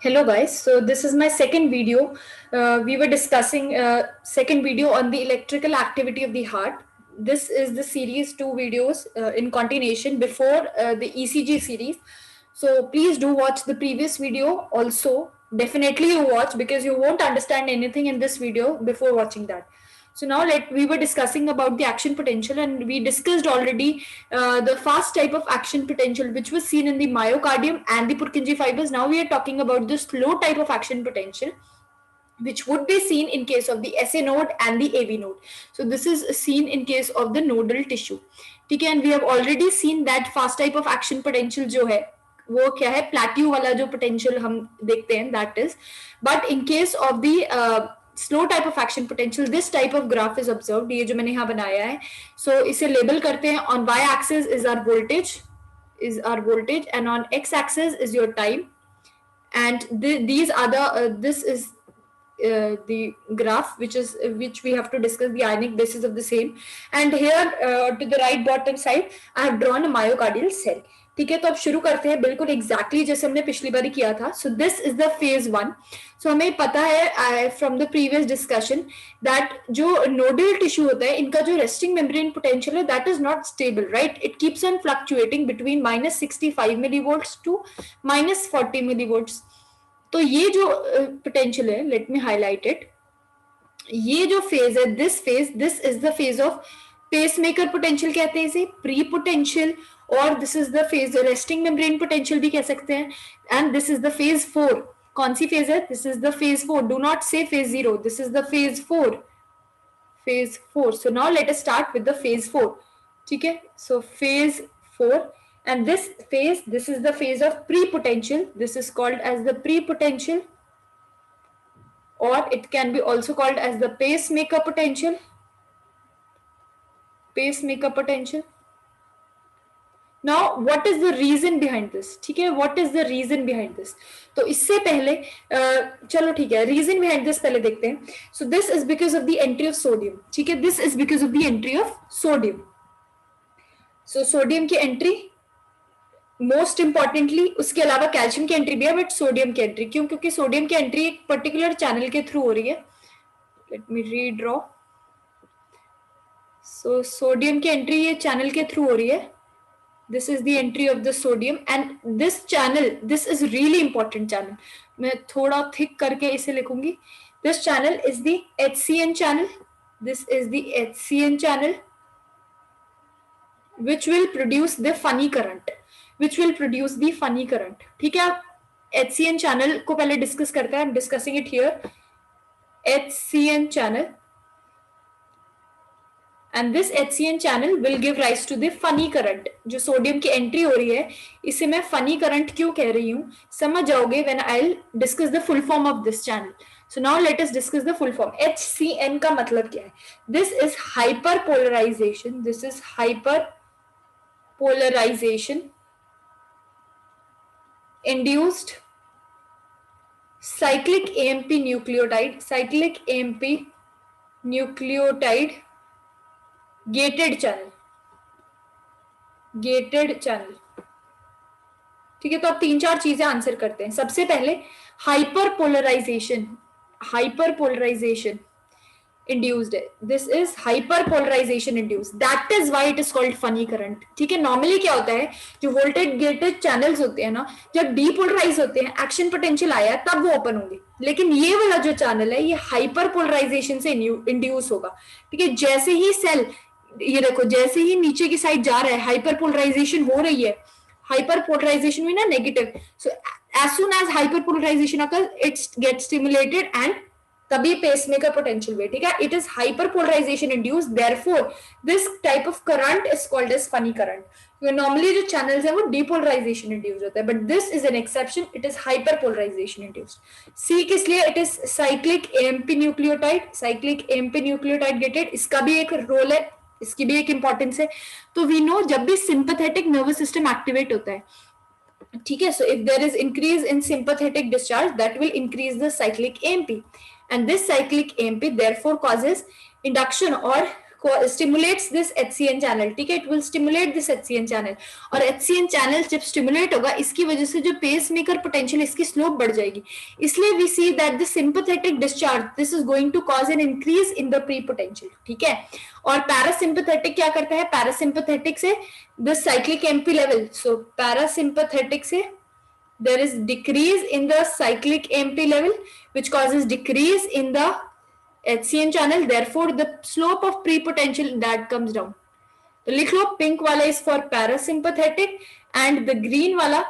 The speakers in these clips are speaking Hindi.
Hello guys, so this is my second video. We were discussing second video on the electrical activity of the heart. This is the series, two videos in continuation before the ECG series. So please do watch the previous video also. Definitely you watch because you won't understand anything in this video before watching that. So now we were discussing about the action potential, and we discussed already the fast type of action potential which was seen in the myocardium and the Purkinje fibers. Now we are talking about the slow type of action potential which would be seen in case of the SA node and the AV node. So this is seen in case of the nodal tissue. ठीक है, and we have already seen that fast type of action potential जो है वो क्या है, प्लेट्यू वाला जो पोटेंशियल हम देखते हैं that is. But in case of the slow type of action potential this type of graph is observed. ये जो मैंने यहाँ बनाया है, सो इसे लेबल करते हैं. On Y axis is our voltage and on X axis is your time, and these are this is the graph which we have to discuss the ionic basis of the same. And here to the right bottom side I have drawn a myocardial cell. ठीक है, तो अब शुरू करते हैं बिल्कुल एग्जैक्टली जैसे हमने पिछली बार किया था. So this is the phase one. So हमें पता है from the previous discussion that जो नोडल टिश्यू होता है इनका जो रेस्टिंग मेम्ब्रेन पोटेंशियल है that is not stable, right. It keeps on fluctuating between -65 millivolts to -40 millivolts. तो ये जो पोटेंशियल है, लेट मी हाईलाइट इट, ये जो फेज है this is the phase of pacemaker potential कहते हैं इसे, प्री पोटेंशियल, और this is the phase resting membrane potential भी कह सकते हैं. And this is the phase 4. कौन सी फेज है? This is the phase 4. Do not say phase 0, this is the phase 4. So now let us start with the phase 4. ठीक है, so phase 4. And this phase, this is the phase of pre-potential. This is called as the pre-potential, or it can be also called as the pacemaker potential. Pacemaker potential. Now, what is the reason behind this? ठीक है, what is the reason behind this? तो इससे पहले चलो ठीक है, reason behind this पहले देखते हैं. So this is because of the entry of sodium. ठीक है, this is because of the entry of sodium. So sodium की entry मोस्ट इंपॉर्टेंटली, उसके अलावा कैल्शियम की एंट्री भी है, बट सोडियम की एंट्री क्यों? क्योंकि सोडियम की एंट्री एक पर्टिकुलर चैनल के थ्रू हो रही है. Let me redraw. So sodium की एंट्री ये चैनल के थ्रू हो रही है. This is the entry of the sodium and this channel, this is really important channel. मैं थोड़ा थिक करके इसे लिखूंगी. This channel is the HCN channel. This is the HCN channel which will produce the funny current. ठीक है, HCN चैनल को पहले डिस्कस करते हैं. I am discussing it here. HCN channel, and this HCN channel will give rise to the funny current. जो सोडियम की एंट्री हो रही है इसे मैं फनी करंट क्यों कह रही हूँ समझ जाओगे when I will discuss the full form of this channel. So now let us discuss the full form. HCN का मतलब क्या है? This is hyperpolarisation. This is hyper polarization induced cyclic AMP nucleotide gated channel. ठीक है, तो अब 3-4 चीजें आंसर करते हैं. सबसे पहले हाइपर पोलराइजेशन induced है. This is hyperpolarization induced. That is why it is called funny current. ठीक है, नॉर्मली क्या होता है, जो वोल्टेज गेटेड चैनल्स होते हैं ना, जब डीपोलराइज होते हैं, एक्शन पोटेंशियल आया तब वो ओपन होंगे. लेकिन ये वाला जो चैनल है ये हाइपर पोलराइजेशन से इंड्यूस होगा. ठीक है, जैसे ही सेल, ये देखो, जैसे ही नीचे की साइड जा रहा है हाइपर पोलराइजेशन हो रही है. हाइपर पोलराइजेशन में ना negative. So as soon as hyperpolarisation occurs it gets stimulated and तभी पेसमेकर पोटेंशियल वे. ठीक है, it is hyperpolarisation induced, therefore this type of current is called as funny current. Normally जो चैनल्स है वो डीपोलराइजेशन इंड्यूस होता है, but this is an exception. It is hyperpolarisation induced. सी किस लिए? It is cyclic AMP nucleotide gated. इसका भी एक रोल है, इसकी भी एक इंपॉर्टेंस है. तो वी नो जब भी सिंपैथेटिक नर्वस सिस्टम एक्टिवेट होता है, ठीक है, so if there is increase in sympathetic discharge that will increase the cyclic AMP. And this cyclic AMP therefore causes induction or stimulates this HCN channel, ठीक है, it will stimulate this HCN channel, और HCN चैनल जब स्टिमुलेट होगा इसकी वजह से जो पेस मेकर पोटेंशियल इसकी स्लोप बढ़ जाएगी, इसलिए we see that the sympathetic discharge this is going to cause an increase in the pre potential, ठीक है। और पैरासिम्पैथेटिक क्या करता है, पैरासिम्पैथेटिक से the cyclic MP level, so parasympathetic से there is decrease in the cyclic AMP level which causes decrease in the HCN channel, therefore the slope of pre-potential that comes down. तो लिख लो, पिंक वाला is for parasympathetic and the green वाला,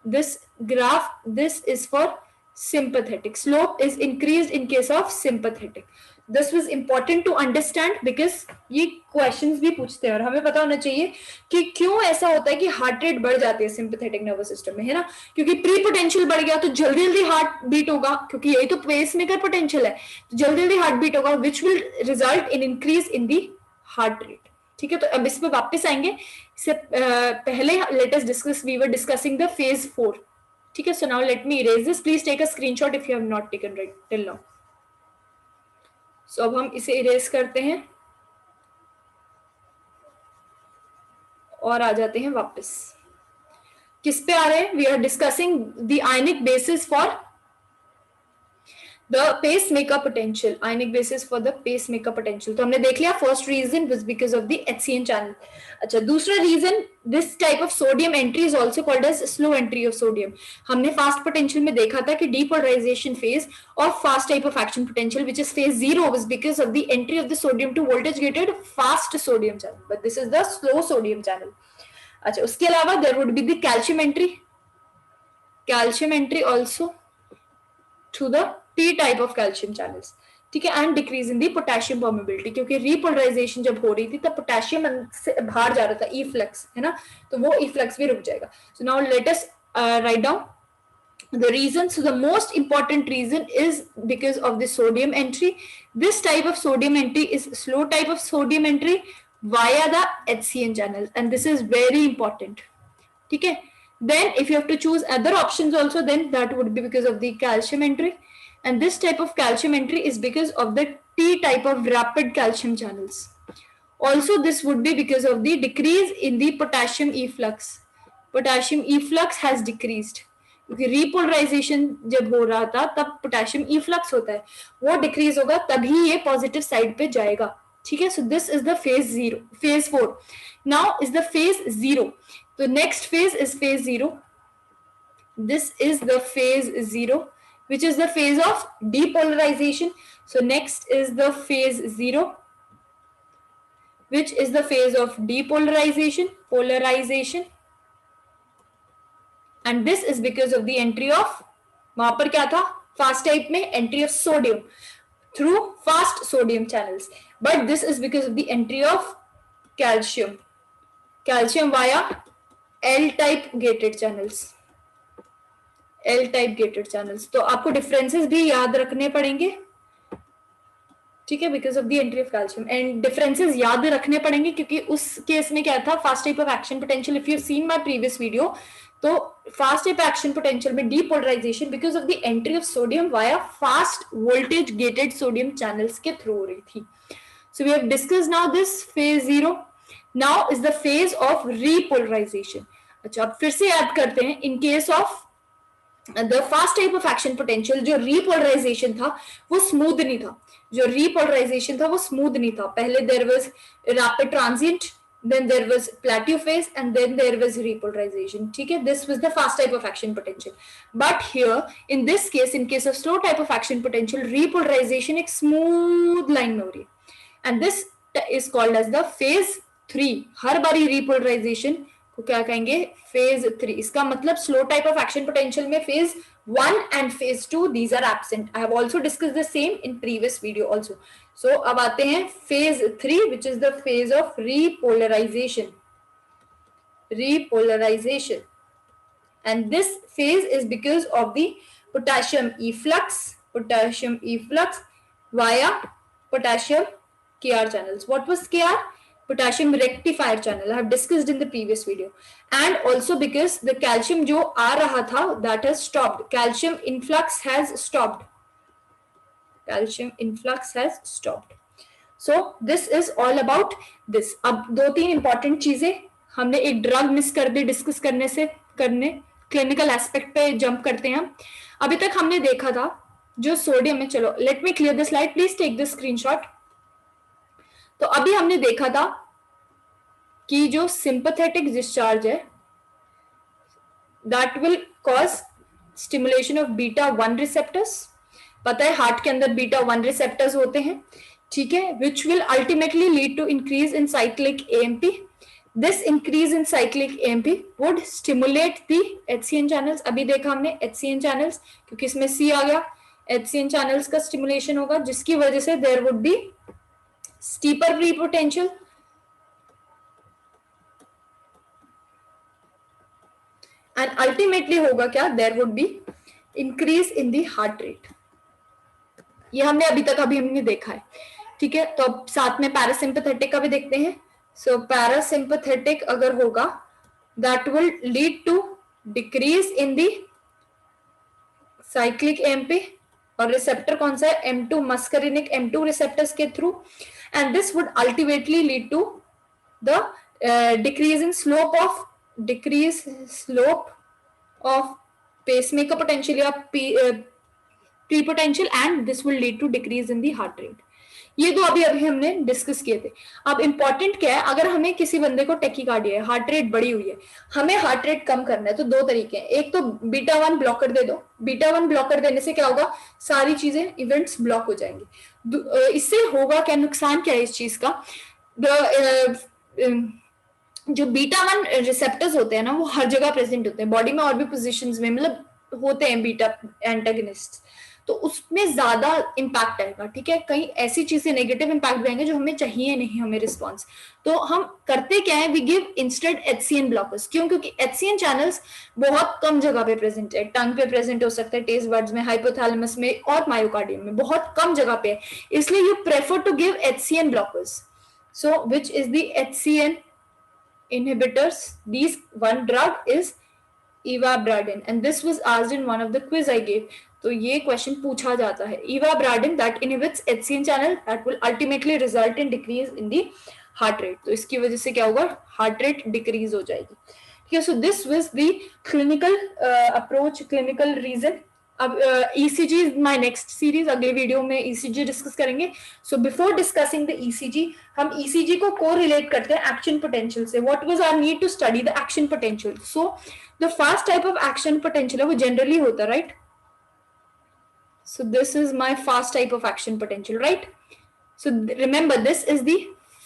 this graph, this is for sympathetic. Slope is increased in case of sympathetic. This was important to understand because ये questions भी पूछते हैं और हमें पता होना चाहिए कि क्यों ऐसा होता है कि हार्ट रेट बढ़ जाती है सिंपैथेटिक नर्वस सिस्टम में, है ना, क्योंकि प्री पोटेंशियल बढ़ गया तो जल्दी जल्दी हार्ट बीट होगा, क्योंकि यही तो पेस मेकर पोटेंशियल है, तो जल्दी जल्दी हार्ट बीट होगा which will result in increase in the heart rate, ठीक है। तो अब इस पे वापस आएंगे, इससे पहले let us discuss, we were discussing the phase 4, ठीक है। So now let me erase this, please take a screenshot if you have not taken right till now. सो अब हम इसे इरेज करते हैं और आ जाते हैं वापस, किस पे आ रहे हैं, we are discussing the ionic basis for the pacemaker potential, ionic basis for the pacemaker potential. तो हमने देख लिया first reason was because of the HCN channel. अच्छा, दूसरा reason, this type of sodium entry is also called as slow entry of sodium. हमने फास्ट पोटेंशियल में देखा था कि depolarisation phase of fast type of action potential which is phase 0 was because of the entry of the sodium to voltage gated fast sodium channel, but this is the slow sodium channel. अच्छा, उसके अलावा there would be the calcium entry also through the P type of calcium channels, ठीक है, and decrease in the potassium permeability, क्योंकि रिपोलराइजेशन जब हो रही थी तब पोटेशियम से बाहर जा रहा था, इफ्लक्स, है ना, तो वो इफ्लक्स भी रुक जाएगा। सो now let us write down the reason. So the most important reason is because of the sodium entry. This type of sodium entry is slow type of sodium entry via the HCN channel, and this is very important, ठीक है। Then if you have to choose other options also, then that would be because of the calcium entry, and this type of calcium entry is because of the T type of rapid calcium channels. Also this would be because of the decrease in the potassium efflux. Potassium efflux has decreased, क्योंकि रिपोलराइजेशन जब हो रहा था तब पोटेशियम इफ्लक्स होता है, वो डिक्रीज होगा तभी ये पॉजिटिव साइड पे जाएगा, ठीक है। So this is the phase 4। Now is the phase 0, तो next phase is phase 0, this is the phase 0 which is the phase of depolarization. So next is the phase 0, which is the phase of polarization, and this is because of the entry of, वहां पर क्या था, fast type में entry of sodium through fast sodium channels, but this is because of the entry of calcium via L type gated channels, तो आपको डिफरेंसेस भी याद रखने पड़ेंगे, ठीक है, because of the entry of calcium, and differences याद रखने पड़ेंगे क्योंकि उस केस में क्या था, fast type of action potential, if you seen my previous video, तो फास्ट टाइप एक्शन पोटेंशियल में depolarisation because of the entry of sodium via fast voltage gated sodium channels के थ्रू हो रही थी। So we have discussed now this phase 0। Now is the phase of repolarisation. अच्छा, अब फिर से याद करते हैं, in case of the fast type of action potential जो रीपोलराइजेशन था वो स्मूथ नहीं था, पहले there was rapid transient, then there was plateau phase, and then there was repolarization, ठीक है, this was the fast type of action potential. But here in this case, in case of slow type of action potential, repolarization एक smooth line में हो रही है, and this is called as the phase 3। हर बारी repolarization को क्या कहेंगे, phase 3। इसका मतलब slow type of action potential में phase 1 and phase 2 these are absent. I have also discussed the same in previous video also. So अब आते हैं phase 3 which is the phase of repolarization, and this phase is because of the potassium efflux via potassium Kr channels. What was Kr? Potassium rectifier channel. I have discussed in the previous video, and also because the calcium जो आ रहा था that has stopped, calcium influx has stopped, so this is all about this. अब 2-3 इंपॉर्टेंट चीजें हमने, एक ड्रग मिस कर दी डिस्कस करने क्लिनिकल एस्पेक्ट पे जंप करते हैं. अभी तक हमने देखा था जो सोडियम है, चलो let me clear the slide, please take the screenshot. तो अभी हमने देखा था कि जो सिंपैथेटिक डिस्चार्ज है that will cause stimulation of beta 1 receptors. पता है हार्ट के अंदर बीटा 1 रिसेप्टर्स होते हैं, ठीक है, which will ultimately lead to increase in cyclic AMP. This increase in cyclic AMP would stimulate the HCN channels. अभी देखा हमने एचसीएन चैनल्स, क्योंकि इसमें सी आ गया, एचसीएन चैनल्स का स्टिमुलेशन होगा जिसकी वजह से there would be steeper pre potential and ultimately होगा क्या, there would be increase in the heart rate. ये हमने हमने देखा है, ठीक है. तो अब साथ में पैरासिम्पैथेटिक का भी देखते हैं. सो पैरासिम्पैथेटिक अगर होगा that will lead to decrease in the cyclic AMP, और रिसेप्टर कौन सा है, M2 मस्करिनिक M2 रिसेप्टर्स के through, and this would ultimately lead to the decrease slope of pacemaker potential या pre potential, and this will lead to decrease in the heart rate. ये दो अभी हमने डिस्कस किए थे. अब इंपॉर्टेंट क्या है, अगर हमें किसी बंदे को टेकीकार्डिया है, हार्ट रेट बढ़ी हुई है, हमें हार्ट रेट कम करना है, तो दो तरीके हैं. एक तो बीटा 1 ब्लॉकर दे दो. बीटा 1 ब्लॉकर देने से क्या होगा, सारी चीजें इवेंट्स ब्लॉक हो जाएंगी. इससे होगा क्या, नुकसान क्या है इस चीज का, जो बीटा 1 रिसेप्टर्स होते हैं ना वो हर जगह प्रेजेंट होते हैं बॉडी में, और भी पोजीशंस में मतलब होते हैं बीटा एंटागनिस्ट, तो उसमें ज्यादा इम्पैक्ट आएगा, ठीक है. कहीं ऐसी चीजें नेगेटिव इम्पैक्ट आएंगे जो हमें चाहिए नहीं, हमें रिस्पॉन्स. तो हम करते क्या है, we give instead HCN blockers. क्यों, क्योंकि एचसीएन चैनल्स बहुत कम जगह पे प्रेजेंट है. टंग पे प्रेजेंट हो सकता है, टेस्ट बड्स में, हाइपोथैलेमस में और मायोकार्डियम में, बहुत कम जगह पे है. इसलिए you prefer to give HCN blockers. So which is the HCN inhibitors? These one drug is ivabradine, and this was asked in one of the quiz I gave. तो ये क्वेश्चन पूछा जाता है. ivabradine that inhibits HCN channel that will ultimately result in decrease in the heart rate. तो इसकी वजह से क्या होगा, हार्ट रेट डिक्रीज हो जाएगी. ठीक है. So this was the clinical approach, clinical reason. अब ECG is my next series, अगले वीडियो में ईसीजी डिस्कस करेंगे. So before discussing the ECG, हम ईसीजी को कोरिलेट करते हैं एक्शन पोटेंशियल से. What was our need to study the action potential. So the first type of action potential है वो जनरली होता है, right. So this is my first type of action potential, right. So remember this is the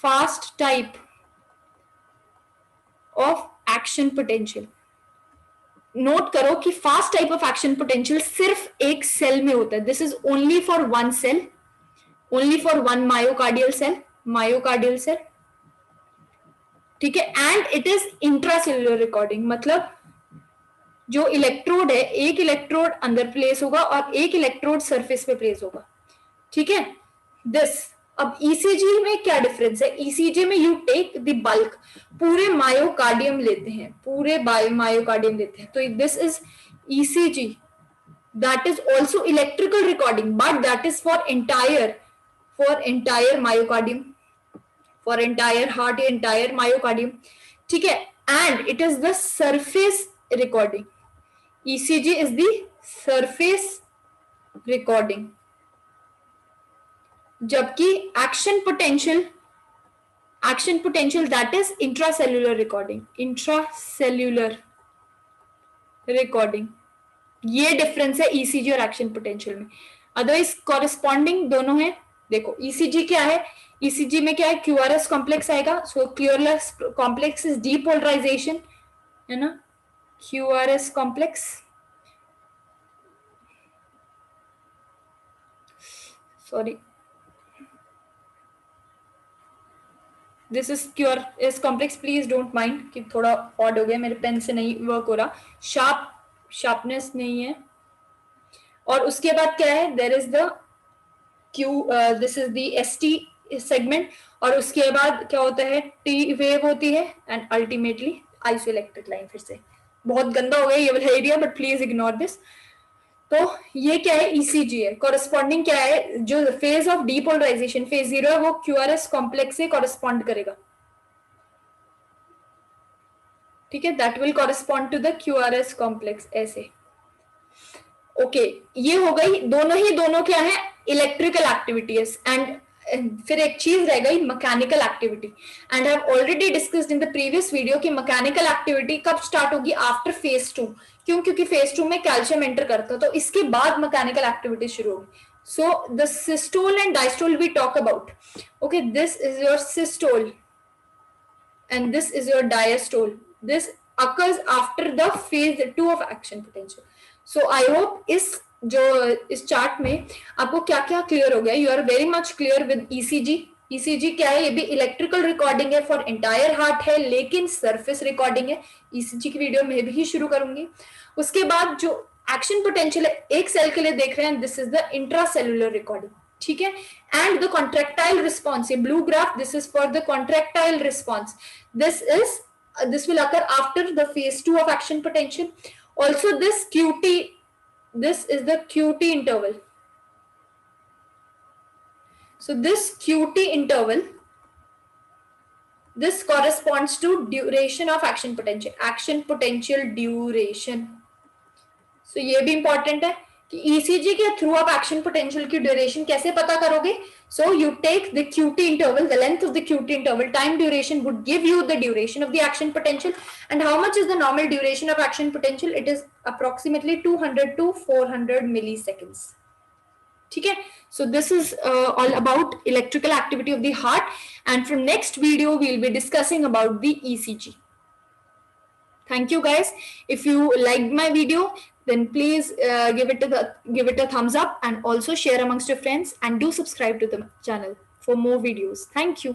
first type of action potential. Note करो कि fast type of action potential सिर्फ एक सेल में होता है. This is only for one cell, only for one myocardial cell, ठीक है. And it is intracellular recording, मतलब जो इलेक्ट्रोड है, एक इलेक्ट्रोड अंदर प्लेस होगा और एक इलेक्ट्रोड सरफेस पे प्लेस होगा, ठीक है. दिस, अब ईसीजी में क्या डिफरेंस है, ईसीजी में यू टेक द बल्क, पूरे मायोकार्डियम लेते हैं, पूरे मायोकार्डियम लेते हैं. तो this is ECG, that is also electrical recording, but that is for entire myocardium, for entire heart, entire myocardium, ठीक है. And it is the surface recording. ECG is the surface recording, जबकि action potential that is intracellular recording. ये डिफरेंस है ईसीजी और एक्शन पोटेंशियल में. अदरवाइज कॉरेस्पॉन्डिंग दोनों है. देखो ईसीजी क्या है, ईसीजी में क्या है, क्यूआरएस कॉम्प्लेक्स आएगा. सो क्यूआरएस कॉम्प्लेक्स इज डीपोलराइजेशन, है ना, QRS complex. Sorry, this is QRS complex. Please don't mind कि थोड़ा ऑड हो गया, मेरे पेन से नहीं वर्क हो रहा, शार्पनेस नहीं है. और उसके बाद क्या है, there is the this is the ST segment, और उसके बाद क्या होता है, टी वेव होती है, एंड अल्टीमेटली आइसोइलेक्ट्रिक लाइन. फिर से बहुत गंदा हो गया ये वाला area, but please ignore this. तो ये क्या है, ईसीजी है। कॉरेस्पॉन्डिंग क्या है, जो फेज ऑफ डीपोलराइजेशन फेज 0 है वो क्यूआरएस कॉम्प्लेक्स से कॉरेस्पॉन्ड करेगा, ठीक है, that will correspond to the QRS complex, ऐसे। ओके, ये हो गई, दोनों क्या है, इलेक्ट्रिकल एक्टिविटीज। एंड फिर एक चीज रह गई mechanical activity, and I have already discussed in the previous video कि मैकेनिकल एक्टिविटी कब स्टार्ट होगी, आफ्टर फेज 2। क्यों? क्योंकि फेज 2 में कैल्शियम एंटर करता है, तो इसके बाद मैकेनिकल एक्टिविटी शुरू होगी। So the systole and diastole we talk about. Okay, this is your systole and this is your diastole. This occurs after the phase 2 of action potential. So I hope इस चार्ट में आपको क्या क्या क्लियर हो गया। You are very much clear with ECG. ECG क्या है, ये भी इलेक्ट्रिकल रिकॉर्डिंग है, फॉर एंटायर हार्ट है, लेकिन सरफेस रिकॉर्डिंग है। ईसीजी की वीडियो में भी शुरू करूंगी। उसके बाद जो एक्शन पोटेंशियल है एक सेल के लिए देख रहे हैं, this is the intracellular recording, ठीक है। एंड द कॉन्ट्रेक्टाइल रिस्पॉन्स, ये blue graph, this is for the contractile response. This will occur after the phase 2 of action potential. Also this QT, this is the QT interval. So this QT interval, this corresponds to duration of action potential duration. So ये भी important है कि ईसीजी के थ्रू आप एक्शन पोटेंशियल की ड्यूरेशन कैसे पता करोगे। So you take the QT interval, the length of the QT interval, time duration would give you the duration of the action potential. And how much is the normal duration of action potential? It is approximately 200 to 400 milliseconds, ठीक है। So this is all about electrical activity of the heart, and from next video we will be discussing about the ECG. Thank you guys. If you liked my video, then please give it a thumbs up, and also share amongst your friends, and do subscribe to the channel for more videos. Thank you.